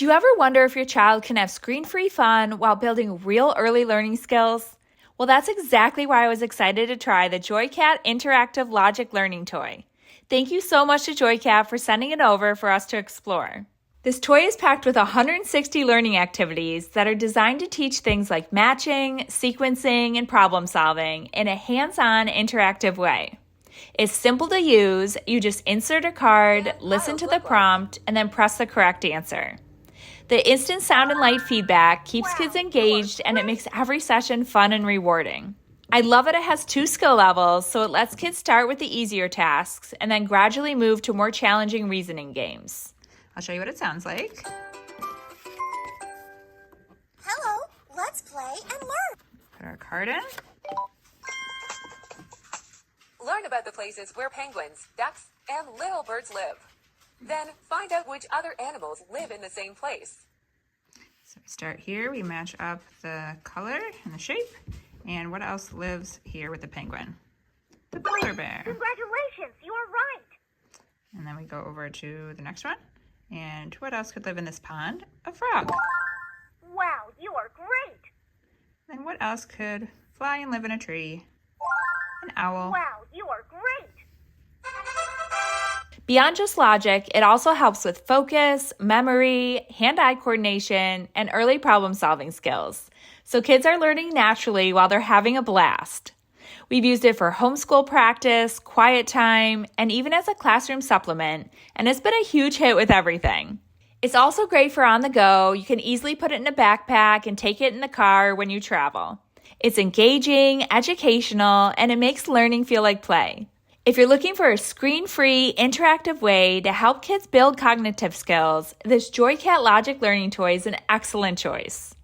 Do you ever wonder if your child can have screen-free fun while building real early learning skills? Well, that's exactly why I was excited to try the JoyCat Interactive Logic Learning Toy. Thank you so much to JoyCat for sending it over for us to explore. This toy is packed with 160 learning activities that are designed to teach things like matching, sequencing, and problem solving in a hands-on interactive way. It's simple to use. You just insert a card, listen to the prompt, and then press the correct answer. The instant sound and light feedback keeps kids engaged, and it makes every session fun and rewarding. I love that it has 2 skill levels, so it lets kids start with the easier tasks and then gradually move to more challenging reasoning games. I'll show you what it sounds like. Hello, let's play and learn. Put our card in. Learn about the places where penguins, ducks, and little birds live. Then find out which other animals live in the same place. So we start here, we match up the color and the shape. And what else lives here with the penguin? The polar bear. Congratulations, you are right. And then we go over to the next one. And what else could live in this pond? A frog. Wow, you are great. Then what else could fly and live in a tree? An owl. Wow, you are great. Beyond just logic, it also helps with focus, memory, hand-eye coordination, and early problem-solving skills. So kids are learning naturally while they're having a blast. We've used it for homeschool practice, quiet time, and even as a classroom supplement, and it's been a huge hit with everything. It's also great for on the go. You can easily put it in a backpack and take it in the car when you travel. It's engaging, educational, and it makes learning feel like play. If you're looking for a screen-free, interactive way to help kids build cognitive skills, this JoyCat Logic Learning Toy is an excellent choice.